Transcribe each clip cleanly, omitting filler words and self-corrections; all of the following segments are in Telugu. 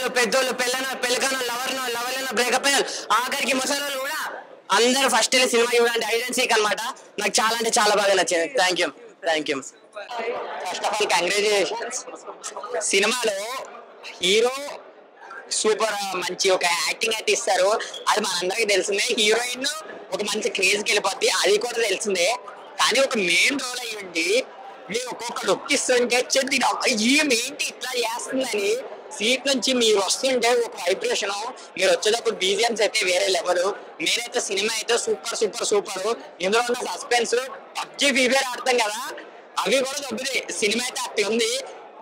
పిల్లలు పెద్దోళ్ళు పెళ్ళకన లవర్లైన బ్రేకప్ అయిన ఆఖరికి ముసలోళ్ళు కూడా అందరూ ఫస్ట్ సినిమా చూడండి హైడ్ అండ్ సీక్ అనమాట. నాకు చాలా అంటే చాలా బాగా నచ్చింది. Thank you. First of all congratulations. సినిమాలో హీరో సూపర్ మంచి ఒక యాక్టింగ్ అయితే ఇస్తారు, అది మనందరికి తెలిసిందే. హీరోయిన్ ఒక మంచి క్రేజ్కి వెళ్ళిపోద్ది, అది కూడా తెలిసిందే. కానీ ఒక మెయిన్ రోల్ అయ్యండి మీరు ఒక్కొక్క లుక్ ఇస్తుంటే ఏంటి ఇట్లా చేస్తుందని సీట్ నుంచి మీరు వస్తుంటే ఒక వైబ్రేషన్, మీరు వచ్చేటప్పుడు బీజిఎమ్స్ అయితే వేరే లెవెల్. మీరైతే సినిమా అయితే సూపర్ సూపర్ సూపర్. ఇందులో ఉన్న సస్పెన్స్ పబ్జి ఫీఫేర్ ఆడతాం కదా, అవి కూడా దొబ్బుతాయి. సినిమా అయితే అట్లా ఉంది.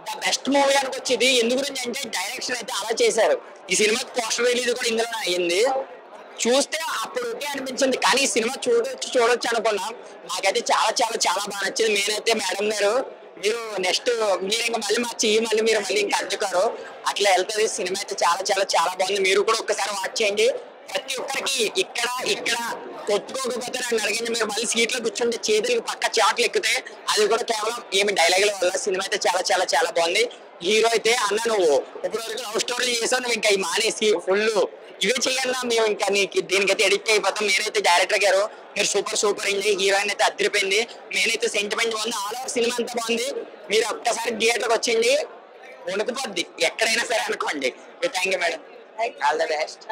ద బెస్ట్ మూవీ అని వచ్చింది. ఎందు గురించి అంటే డైరెక్షన్ అయితే అలా చేశారు. ఈ సినిమా పోస్టర్ రిలీజ్ కూడా ఇందులోనే అయ్యింది. చూస్తే అప్పుడు ఓకే అనిపించింది, కానీ ఈ సినిమా చూడొచ్చు అనుకున్నా. నాకైతే చాలా చాలా చాలా బాగా నచ్చింది. నేనైతే మేడం గారు మీరు నెక్స్ట్ మీరు ఇంకా మళ్ళీ మళ్ళీ మీరు మళ్ళీ ఇంకా అందుకారు అట్లా వెళ్తుంది. సినిమా అయితే చాలా చాలా చాలా బాగుంది. మీరు కూడా ఒక్కసారి వాచ్ చేయండి. ప్రతి ఒక్కరికి ఇక్కడ కొట్టుకోకపోతే నన్ను అడిగింది, మీరు మళ్ళీ సీట్లో కూర్చుంటే చేతులకు పక్క చాట్లు ఎక్కుతాయి. అది కూడా కేవలం ఏమి డైలాగుల వల్ల. సినిమా అయితే చాలా చాలా చాలా బాగుంది. హీరో అయితే అన్న నువ్వు ఇప్పుడు వరకు లవ్ స్టోరీ చేసావు, నువ్వు ఇంకా ఈ మానేసి ఫుల్ ఇవే చెయ్యన్నా మేము ఇంకా నీకు దీనికైతే ఎడిక్ట్ అయిపోతాం. మీరైతే డైరెక్టర్ గారు మీరు సూపర్ సూపర్ అయింది. హీరోయిన్ అయితే అదిరిపోయింది. నేనైతే సెంటిమెంట్ బాగుంది. ఆల్ ఓవర్ సినిమా అంతా బాగుంది. మీరు ఒక్కసారి థియేటర్కి వచ్చింది వణుకుపోద్ది ఎక్కడైనా సరే అనుకోండి. Thank you madam. All the best.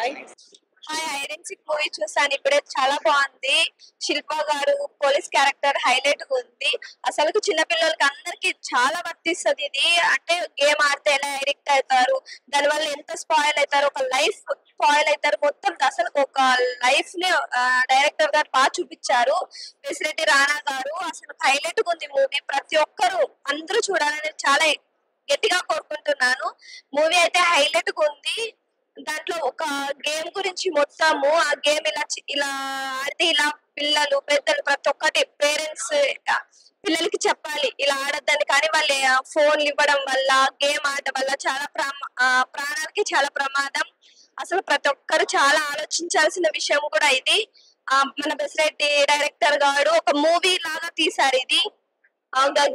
Hide and seek movie చూసాను ఇప్పుడే, చాలా బాగుంది. శిల్ప గారు పోలీస్ క్యారెక్టర్ హైలైట్ గా ఉంది. అసలు చిన్న పిల్లలకి అందరికి చాలా వర్తిస్తుంది ఇది. అంటే గేమ్ ఆడితే ఎలా అడిక్ట్ అవుతారు, దాని వల్ల ఎంత స్పాయిల్ అవుతారు, ఒక లైఫ్ స్పాయిల్ అవుతారు. మొత్తం అసలు ఒక లైఫ్ ని డైరెక్టర్ గారు బాగా చూపించారు. పెసిరెడ్డి రాణా గారు అసలు హైలైట్ గా ఉంది మూవీ. ప్రతి ఒక్కరు అందరూ చూడాలని చాలా గట్టిగా కోరుకుంటున్నాను. మూవీ అయితే హైలైట్ గా ఉంది. దాంట్లో ఒక గేమ్ గురించి మొత్తము ఆ గేమ్ ఇలా ఆడితే ఇలా పిల్లలు పెద్దలు ప్రతి ఒక్కటి పేరెంట్స్ పిల్లలకి చెప్పాలి ఇలా ఆడద్దని. కానీ వాళ్ళు ఫోన్లు ఇవ్వడం వల్ల గేమ్ ఆడడం వల్ల చాలా ప్రాణాలకి చాలా ప్రమాదం. అసలు ప్రతి ఒక్కరు చాలా ఆలోచించాల్సిన విషయం కూడా ఇది. మన బెసిరెడ్డి డైరెక్టర్ గారు ఒక మూవీ లాగా తీశారు ఇది.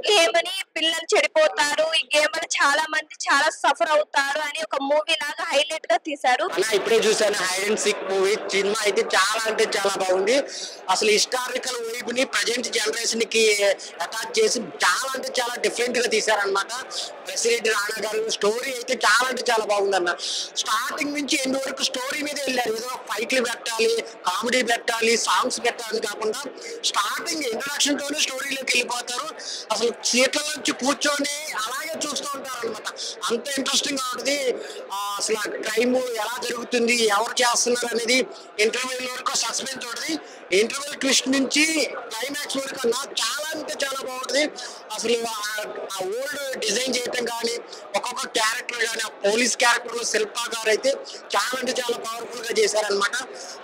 గేమ్ అని పిల్లలు చెడిపోతారు, ఈ గేమ్ అని చాలా మంది చాలా సఫర్ అవుతారు అని ఒక మూవీ లాగా హైలైట్ గా తీశారు. ఇప్పుడే చూసాను hide and seek movie. Cinema అయితే చాలా అంటే చాలా బాగుంది. అసలు హిస్టారికల్ వైబ్ ని ప్రజెంట్ జనరేషన్ కి అటాచ్ చేసి చాలా అంటే చాలా డిఫరెంట్ గా తీశారనమాట. పెసిరెడ్డి రాణా గారు స్టోరీ అయితే చాలా అంటే చాలా బాగుందన్న. స్టార్టింగ్ నుంచి ఎండ్ వరకు స్టోరీ మీద వెళ్ళారు. ఏదో ఫైట్లు పెట్టాలి, కామెడీ పెట్టాలి, సాంగ్స్ పెట్టాలి కాకుండా స్టార్టింగ్ ఇంట్రడక్షన్ తోనే స్టోరీలోకి వెళ్ళిపోతారు. అసలు సీట్ల నుంచి కూర్చొని అలాగే చూస్తూ ఉంటారు అనమాట. అంత ఇంట్రెస్టింగ్ గా ఉంటుంది. అసలు క్రైమ్ ఎలా జరుగుతుంది, ఎవరు చేస్తున్నారు అనేది ఇంటర్వ్యూల వరకు సస్పెన్స్ ఉంటుంది. ఇంటర్వ్యూ ట్విస్ట్ నుంచి క్లైమాక్స్ వరకు అన్నా చాలా అంటే చాలా బాగుంటుంది. అసలు ఆ ఓల్డ్ డిజైన్ చేయటం కానీ ఒక్కొక్క క్యారెక్టర్ కానీ ఆ పోలీస్ క్యారెక్టర్ లో శిల్ప గారు అయితే చాలా అంటే చాలా పవర్ఫుల్ గా చేశారనమాట.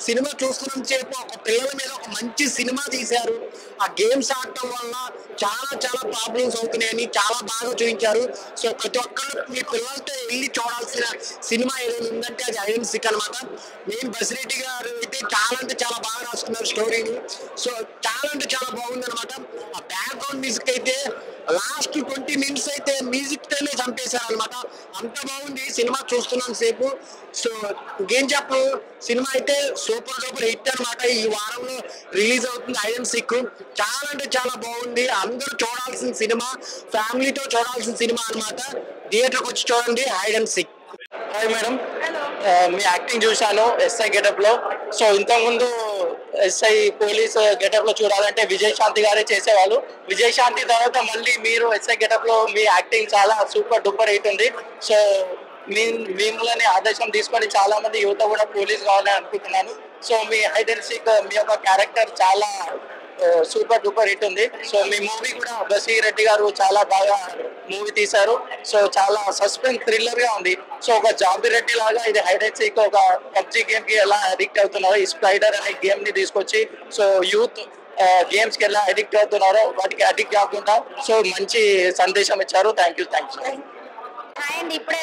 సినిమా చూస్తున్నంత సేపు ఒక పిల్లల మీద ఒక మంచి సినిమా తీశారు. ఆ గేమ్స్ ఆడటం వల్ల చాలా చాలా ప్రాబ్లమ్స్ అవుతున్నాయని చాలా బాగా చూపించారు. సో ప్రతి ఒక్కరు మీ పిల్లలతో వెళ్ళి చూడాల్సిన సినిమా ఏదైనా ఉందంటే అది హైడ్ అండ్ సీక్ అనమాట. మెయిన్ బసిరెడ్డి గారు అయితే చాలా అంటే చాలా బాగా రాసుకున్నారు స్టోరీని. సో చాలా అంటే చాలా బాగుంది అనమాట. ఆ బ్యాక్గ్రౌండ్ మ్యూజిక్ అయితే లాస్ట్ 20 minutes అయితే మ్యూజిక్ తోనే చంపేశారు అనమాట. అంత బాగుంది సినిమా చూస్తున్నాం సేపు. సో ఇంకేం చెప్పు, సినిమా అయితే సూపర్ సూపర్ హిట్ అనమాట. ఈ వారంలో రిలీజ్ అవుతుంది హైడ్ అండ్ సీక్. చాలా అంటే చాలా బాగుంది. అందరూ చూడాల్సిన సినిమా, ఫ్యామిలీతో చూడాల్సిన సినిమా అనమాట. థియేటర్కి వచ్చి చూడండి hide and seek. Hi madam, me acting చూశాను ఎస్ఐ గెటప్ లో. సో ఇంతకుముందు ఎస్ఐ పోలీస్ గెటప్ లో చూడాలంటే విజయశాంతి గారే చేసేవాళ్ళు. విజయశాంతి తర్వాత మళ్ళీ మీరు ఎస్ఐ గెటప్ లో మీ యాక్టింగ్ చాలా సూపర్ డూపర్ హిట్ ఉంది. సో మిమ్మల్ని ఆదేశం తీసుకొని చాలా మంది యువత కూడా పోలీస్ కావాలని అనుకుంటున్నాను. So me hide and seek మీ యొక్క క్యారెక్టర్ చాలా సూపర్ డూపర్ హిట్ ఉంది. సో మీ మూవీ కూడా బసిరెడ్డి గారు చాలా బాగా మూవీ తీశారు. సో చాలా సస్పెన్స్ థ్రిల్లర్ గా ఉంది. సో ఒక జాంబీ రెడ్డి లాగా ఇది హైడ్ అండ్ సీక్ ఒక పబ్జి గేమ్ కి ఎలా అడిక్ట్ అవుతున్నారో ఈ స్పైడర్ అనే గేమ్ ని తీసుకొచ్చి సో యూత్ గేమ్స్ కి ఎలా అడిక్ట్ అవుతున్నారో వాటికి అడిక్ట్ కాకుండా సో మంచి సందేశం ఇచ్చారు. Thank you. అండ్ ఇప్పుడే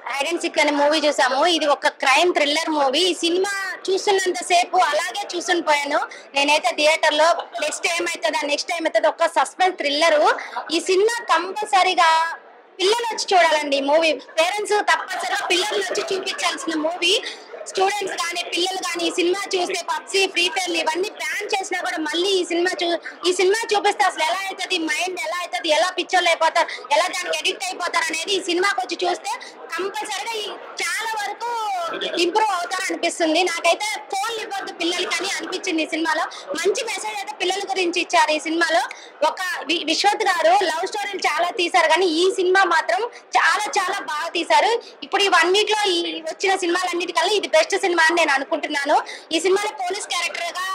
హైడ్ అండ్ సీక్ అనే మూవీ చూసాము. ఇది ఒక క్రైమ్ థ్రిల్లర్ మూవీ. ఈ సినిమా చూస్తున్నంత సేపు అలాగే చూసుని పోయాను నేనైతే థియేటర్ లో. నెక్స్ట్ టైం అవుతుంది ఒక సస్పెన్స్ థ్రిల్లర్. ఈ సినిమా కంపల్సరీగా పిల్లలు వచ్చి చూడాలండి మూవీ. పేరెంట్స్ తప్పనిసరిగా పిల్లలు వచ్చి చూపించాల్సిన మూవీ. స్టూడెంట్స్ కానీ పిల్లలు కానీ ఈ సినిమా చూస్తే పబ్జీ ఫ్రీ ఫైర్ ఇవన్నీ బ్యాన్ చేసినా కూడా మళ్ళీ ఈ సినిమా చూపిస్తే అసలు ఎలా అవుతుంది, మైండ్ ఎలా అవుతుంది, ఎలా పిక్చర్లు అయిపోతారు, ఎలా దానికి ఎడిక్ట్ అయిపోతారు అనేది ఈ సినిమాకి వచ్చి చూస్తే కంపల్సరిగా చాలా వరకు ఇంప్రూవ్ అవుతారు అనిపిస్తుంది. నాకైతే ఫోన్లు ఇవ్వద్దు పిల్లలకి అని అనిపించింది. ఈ సినిమాలో మంచి మెసేజ్ అయితే పిల్లల గురించి ఇచ్చారు. ఈ సినిమాలో ఒక విశ్వత్ గారు లవ్ స్టోరీలు చాలా తీశారు కానీ ఈ సినిమా మాత్రం చాలా చాలా బాగా తీశారు. ఇప్పుడు ఈ 1 వీక్ లో ఈ వచ్చిన సినిమాలన్నిటికల్లా ఇది బెస్ట్ సినిమా అని నేను అనుకుంటున్నాను. ఈ సినిమాలో పోలీస్ క్యారెక్టర్ గా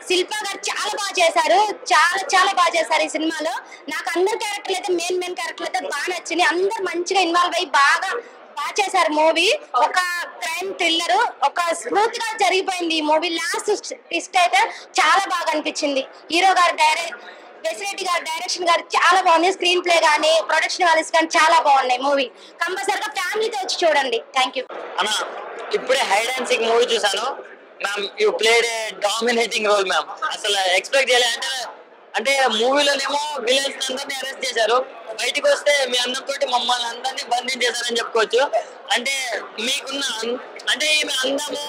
శిల్ప గారు చాలా బాగా చేశారు. చాలా చాలా బాగా చేశారు ఈ సినిమాలో. నాకు అందరు క్యారెక్టర్లు అయితే మెయిన్ క్యారెక్టర్లు అయితే బాగా నచ్చింది. అందరు మంచిగా ఇన్వాల్వ్ అయ్యి బాగా చేశారు మూవీ. ఒక క్రైమ్ థ్రిల్లర్ ఒక స్మూత్ గా జరిగిపోయింది ఈ మూవీ. లాస్ట్ ట్విస్ట్ అయితే చాలా బాగా అనిపించింది. హీరో గారు బెసిరెడ్డి గారు డైరెక్షన్ గారు చాలా బాగుంది. స్క్రీన్ ప్లే గానీ ప్రొడక్షన్ వాల్యూస్ కానీ చాలా బాగున్నాయి. మూవీ కంపల్సరిగా ఫ్యామిలీతో వచ్చి చూడండి. Thank you. ఇప్పుడే హైడ్ అండ్ సీక్ మూవీ చూసాను ma'am. You played a dominating role ma'am. అసలు ఎక్స్పెక్ట్ చేయలేదు. అంటే మూవీలోనేమో విలన్స్ అందరినీ అరెస్ట్ చేశారు, బయటకు వస్తే మీ అందరితోటి మమ్మల్ని అందరినీ బంధించేశారని చెప్పుకోవచ్చు. అంటే మీకున్న అంటే ఈమె అందము,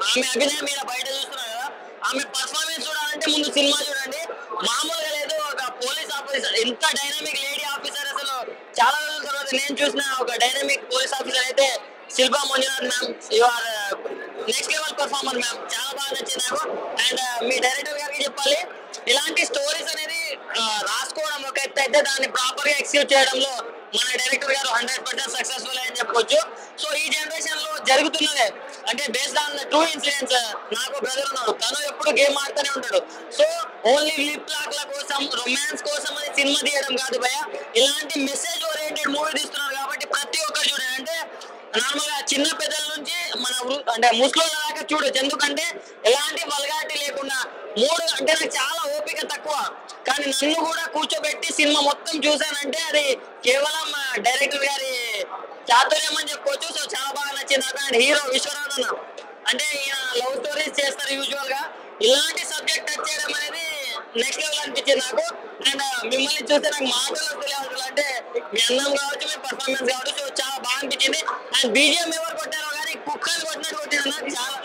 ఆమె అభినయం మీద బయట చూస్తున్నారు కదా, ఆమె పర్ఫార్మెన్స్ చూడాలంటే ముందు సినిమా చూడండి. మామూలుగా లేదు. ఒక పోలీస్ ఆఫీసర్, ఎంత డైనమిక్ లేడీ ఆఫీసర్. అసలు చాలా రోజుల తర్వాత నేను చూసిన ఒక డైనమిక్ పోలీస్ ఆఫీసర్ అయితే Shilpa Manjunath ma'am. You are next level performer ma'am. చాలా బాగా నచ్చింది నాకు. అండ్ మీ డైరెక్టర్ గారికి చెప్పాలి, ఇలాంటి స్టోరీస్ అనేది రాసుకోవడం ఒక ఎత్తు అయితే దాన్ని ప్రాపర్ గా ఎక్స్క్యూట్ చేయడంలో మన డైరెక్టర్ గారు 100% సక్సెస్ఫుల్ అని చెప్పొచ్చు. సో ఈ జనరేషన్ లో జరుగుతున్నదే అంటే బేస్డ్ ఆన్ ట్రూ ఇన్సిడెంట్స్. నాకు బ్రదర్ ఉన్నాడు, తను ఎప్పుడు గేమ్ ఆడుతూనే ఉంటాడు. సో ఓన్లీ లిప్ లాక్ల కోసం రొమాన్స్ కోసం అని సినిమా తీయడం కాదు భయ, ఇలాంటి మెసేజ్ ఓరియంటెడ్ మూవీ తీస్తున్నారు కాబట్టి ప్రతి ఒక్కరు చూడండి. అంటే నార్మల్ గా చిన్న పెద్దల నుంచి మన అంటే ముస్లింల దాకా చూడొచ్చు. ఎందుకంటే ఎలాంటి వల్గారిటీ లేకుండా 3 అంటే నాకు చాలా ఓపిక తక్కువ కానీ నన్ను కూడా కూర్చోబెట్టి సినిమా మొత్తం చూసానంటే అది కేవలం డైరెక్టర్ గారి చాతుర్యం అని చెప్పుకోవచ్చు. సో చాలా బాగా నచ్చింది నాకు. అండ్ హీరో విశ్వనాథ్ అన్న అంటే ఈయన లవ్ స్టోరీస్ చేస్తారు యూజువల్ గా, ఇలాంటి సబ్జెక్ట్ టచ్ చేయడం అనేది నెక్స్ట్ లెవెల్ అనిపించింది నాకు. అండ్ మిమ్మల్ని చూస్తే నాకు మాటలు తెలియదు. అంటే మీ అందం కావచ్చు, మీ పర్ఫార్మెన్స్ కావచ్చు, సో చాలా బాగా అనిపించింది. అండ్ బీజిఎం ఎవరు కొట్టారో కానీ కుక్కలు కొట్టినట్టు కొట్టిన నాకు చాలా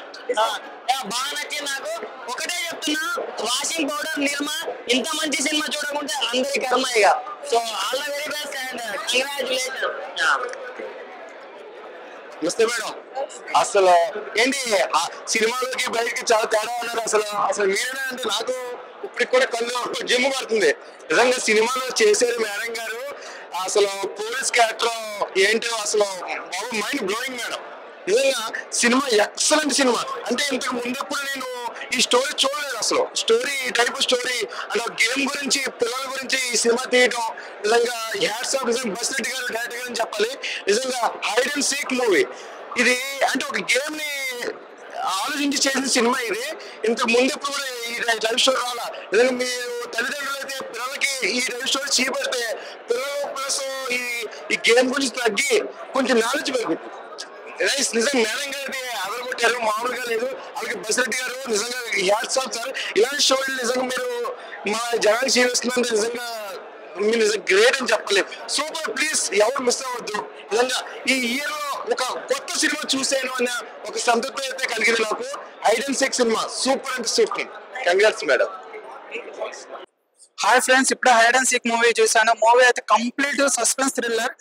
బాగా నచ్చింది నాకు. ఒకటే చెప్తున్నా, వాషింగ్ పౌడర్ నిర్మా ఇంత మంచి సినిమా చూడకుంటే అందరి కర్మ ఇక. So all the very best and congratulation. నమస్తే మేడం. అసలు ఏంటి సినిమాలోకి బయటకి చాలా తేడా ఉన్నారు. అసలు మీరేనా అంటే నాకు ఇప్పటికి కూడా కళ్ళు జిమ్ పడుతుంది. నిజంగా సినిమాలో చేశారు మేడం గారు. అసలు పోలీస్ క్యారెక్టర్ ఏంటో అసలు మైండ్ బ్లోయింగ్ మేడం. నిజంగా సినిమా ఎక్సలెంట్ సినిమా. అంటే ఇంతకు ముందెప్పుడు నేను ఈ స్టోరీ చూడలేదు. అసలు స్టోరీ ఈ టైప్ స్టోరీ అంటే గేమ్ గురించి పిల్లల గురించి ఈ సినిమా తీయడం నిజంగా హ్యాట్స్ ఆఫ్. నిజంగా బసిరెడ్డి గారు డైరెక్టర్ గారు చెప్పాలి. నిజంగా హైడ్ అండ్ సీక్ మూవీ ఇది. అంటే ఒక గేమ్ ని ఆలోచించి చేసిన సినిమా ఇది. ఇంతకు ముందు ఎప్పుడు కూడా ఈ లైఫ్ స్టోరీ రావాలా. నిజంగా మీరు తల్లిదండ్రులు అయితే పిల్లలకి ఈ లైఫ్ స్టోరీ చూపెడితే పిల్లలు ప్లస్ ఈ గేమ్ గురించి తగ్గి కొంచెం నాలెడ్జ్ పెరుగుతుంది. నిజంగా మేడం గారి అదరగొట్టారు, మామూలుగా లేదు. అలాగే బసిరెడ్డి గారు నిజంగా హ్యాట్స్ ఆఫ్ సార్. ఇలాంటి స్టోరీలు నిజంగా మీరు మా జనానికి చూపిస్తున్నందుకు నిజంగా మీరు నిజంగా గ్రేట్ అని చెప్పలేదు. సూపర్. ప్లీజ్ ఎవరు మిస్ అవ్వద్దు. నిజంగా ఈ ఇయర్ లో ఒక కొత్త సినిమా చూసాను అన్న ఒక సంతృప్తి అయితే కలిగింది నాకు. హైడ్ అండ్ సీక్ సినిమా సూపర్ అంటే super. Congrats madam. Hi friends, ఇప్పుడే హైడ్ అండ్ సీక్ మూవీ చూసాను. మూవీ అయితే కంప్లీట్ సస్పెన్స్ థ్రిల్లర్.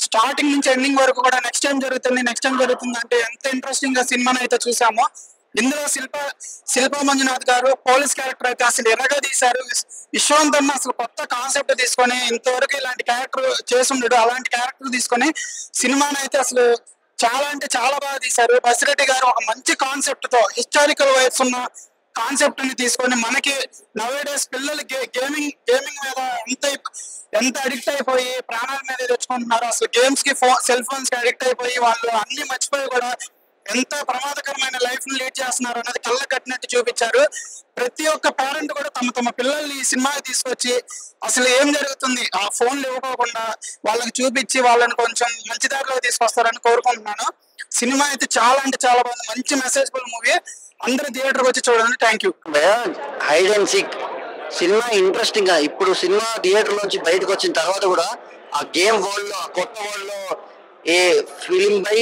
స్టార్టింగ్ నుంచి ఎండింగ్ వరకు కూడా నెక్స్ట్ టైం జరుగుతుంది అంటే ఎంత ఇంట్రెస్టింగ్ గా సినిమాని అయితే చూసామో. ఇందులో శిల్పా మంజునాథ్ గారు పోలీస్ క్యారెక్టర్ అయితే అసలు ఎర్రగా తీశారు. విశ్వనాథ్ అన్న అసలు కొత్త కాన్సెప్ట్ తీసుకొని ఇంతవరకు ఇలాంటి క్యారెక్టర్ చేసుండడు. అలాంటి క్యారెక్టర్ తీసుకొని సినిమాని అయితే అసలు చాలా అంటే చాలా బాగా తీశారు. బసిరెడ్డి గారు ఒక మంచి కాన్సెప్ట్ తో హిస్టారికల్ వైబ్స్ ఉన్న కాన్సెప్ట్ ని తీసుకొని మనకి నవేడేస్ పిల్లలు గేమింగ్ మీద ఎంత అడిక్ట్ అయిపోయి ప్రాణాల మీద తెచ్చుకుంటున్నారు. అసలు గేమ్స్ కి సెల్ ఫోన్స్ కి అడిక్ట్ అయిపోయి వాళ్ళు అన్ని మర్చిపోయి కూడా ఎంత ప్రమాదకరమైన లైఫ్ ని లీడ్ చేస్తున్నారు అన్నది కళ్ళ కట్టినట్టు చూపించారు. ప్రతి ఒక్క పేరెంట్ కూడా తమ పిల్లల్ని ఈ సినిమాకి తీసుకొచ్చి అసలు ఏం జరుగుతుంది ఆ ఫోన్లు ఇవ్వకోకుండా వాళ్ళకి చూపించి వాళ్ళని కొంచెం మంచి దారిలో తీసుకొస్తారని కోరుకుంటున్నాను. సినిమా అయితే చాలా అంటే చాలా బాగుంది. మంచి మెసేజబుల్ మూవీ. అందరూ థియేటర్కి వచ్చి చూడండి. Thank you. Hide and seek cinema interesting గా ఇప్పుడు సినిమా థియేటర్ నుంచి బయటకు వచ్చిన తర్వాత కూడా ఆ గేమ్ వరల్డ్ లో, ఆ కొత్త వరల్డ్ లో a film by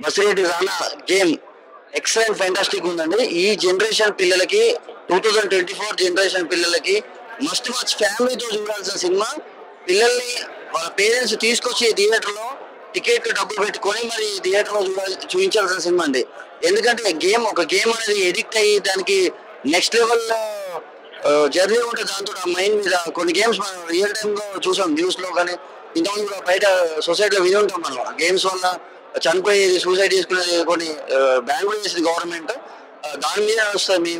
Basireddy Rana game excellent fantastic ఉందండి. ఈ జనరేషన్ పిల్లలకి 2024 జనరేషన్ పిల్లలకి మస్ట్ వాచ్, ఫ్యామిలీతో చూడాల్సిన సినిమా. పిల్లల్ని వాళ్ళ పేరెంట్స్ తీసుకొచ్చి థియేటర్ లో టికెట్ డబ్బులు పెట్టుకొని మరి థియేటర్ లో చూపించాల్సిన సినిమా అండి. ఎందుకంటే ఒక గేమ్ అనేది ఎడిక్ట్ అయ్యి దానికి నెక్స్ట్ లెవెల్ జర్నీ ఉంటుంది. దాంతో ఆ మైండ్ మీద కొన్ని గేమ్స్ మనం రియల్ టైమ్ లో చూసాం, న్యూస్ లో కానీ ఇంతకుముందు కూడా బయట సొసైటీలో విని ఉంటాం. మనం గేమ్స్ వల్ల చనిపోయేది, సూసైడ్ చేసుకునేది కొన్ని బ్యాన్ కూడా చేసింది గవర్నమెంట్. దాని మీద వస్తుంది మీ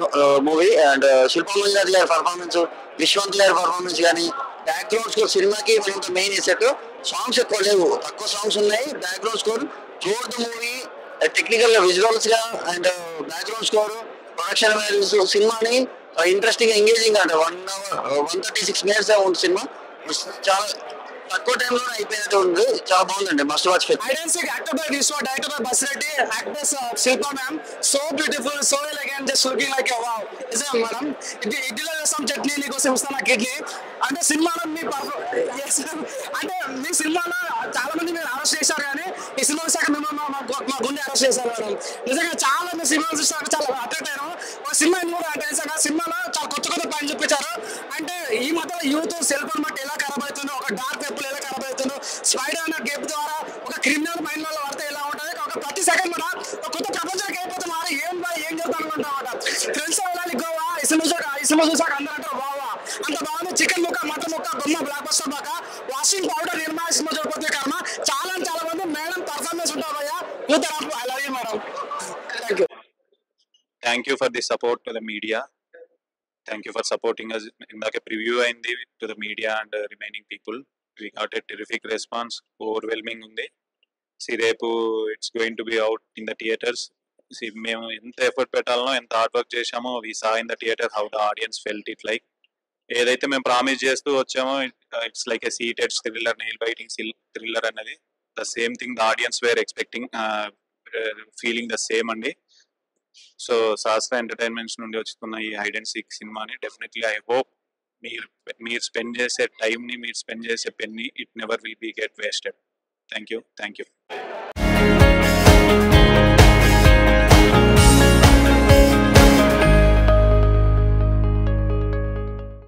మూవీ. అండ్ శిల్పమంజరి గారి పర్ఫార్మెన్స్, విశ్వంత్ గారి పర్ఫార్మెన్స్ కానీ, బ్యాక్గ్రౌండ్ స్కోర్ సినిమాకి మెయిన్ ఎసెట్. సాంగ్స్ ఎక్కువ లేవు, తక్కువ సాంగ్స్ ఉన్నాయి. Background score throughout the movie technical గా, విజువల్స్ గా and background score, production values సినిమాని ఇంట్రెస్టింగ్ ఎంగేజింగ్ అంటే 1 hour 136 minutes ఉంది సినిమా. చాలా తక్కువ టైంలో అయిపోయినట్టు ఉంది. చాలా బాగుందండి, must watch film. Hide and Seek, acted by Vishwa, directed by Basireddy, actress Shilpa ma'am. So beautiful, so elegant, just looking like a wow. Is it madam? ఇడ్లీలో వేస్తాం చట్నీ, నీకోసం ఇస్తాను నాకు ఇడ్లీ అంటే సినిమాలో మీ అంటే మీ సినిమాలో చాలా మంది మీరు అరెస్ట్ చేశారు, కానీ ఈ సినిమా చూసాక మిమ్మల్ని మా గుండె అరెస్ట్ చేశారు మేడం. నిజంగా చాలా మీ సినిమాలు చూసాక చాలా అట్రాక్ట్ అయ్యాను. ఒక సినిమా ఎందుకు అంటే నిజంగా సినిమాలో చాలా కొత్త కొత్త పాయింట్ చూపించారు. అంటే ఈ మధ్య యూత్ సెల్ ఫోన్ బట్టి ఎలా ఖరాబ్ అవుతుందో, ఒక డార్క్ వెబ్ ఎలా ఖరాబ్ అవుతుందో, స్పైడర్ అన్న గేమ్ ద్వారా ఒక క్రిమినల్ మైండ్ లో పడితే ఎలా ఉంటుంది, ఒక ప్రతి సెకండ్ కూడా ఒక కొత్త ప్రపంచానికి అయిపోతున్నారు. ఏం చెప్తాను అనుకుంటామాట. ఫ్రెండ్స్ వెళ్ళాలి గోవా, ఈ సినిమా చూసాక అందరూ అంటారు బావా అంత బాగుంది. చికెన్ ముక్క, మటన్ ముక్క, బొమ్మ, బ్లాక్ బస్టర్ బాక, వాషింగ్ పౌడర్, నిర్మా సినిమా చూడకపోతే కర్మ. చాలా మంది మేడం పర్ఫార్మెన్స్ ఉంటారు భయ్యా. Youth I love you madam. Thank you. Thank you for the support to the media. Thank you for supporting us. ఇందాక ప్రివ్యూ అయింది to the media and remaining people. We got a terrific response. Overwhelming ఉంది. రేపు it's going to be out in the theatres. మేము ఎంత ఎఫర్ట్ పెట్టాలనో, ఎంత హార్డ్ వర్క్ చేసామో, we saw in the theatre how the audience felt it like. ఏదైతే మేము ప్రామిస్ చేస్తూ వచ్చామో, it's like a seated thriller, nail biting thriller అన్నది the same thing the audience were expecting, feeling the same అండి. సో శాస్త్ర ఎంటర్టైన్మెంట్స్ నుండి వస్తున్న ఈ హైడ్ అండ్ సీక్ సినిమాని డెఫినెట్లీ ఐ హోప్ మీరు స్పెండ్ చేసే టైంని, మీరు స్పెండ్ చేసే పెన్ని, it never will be get wasted. Thank you.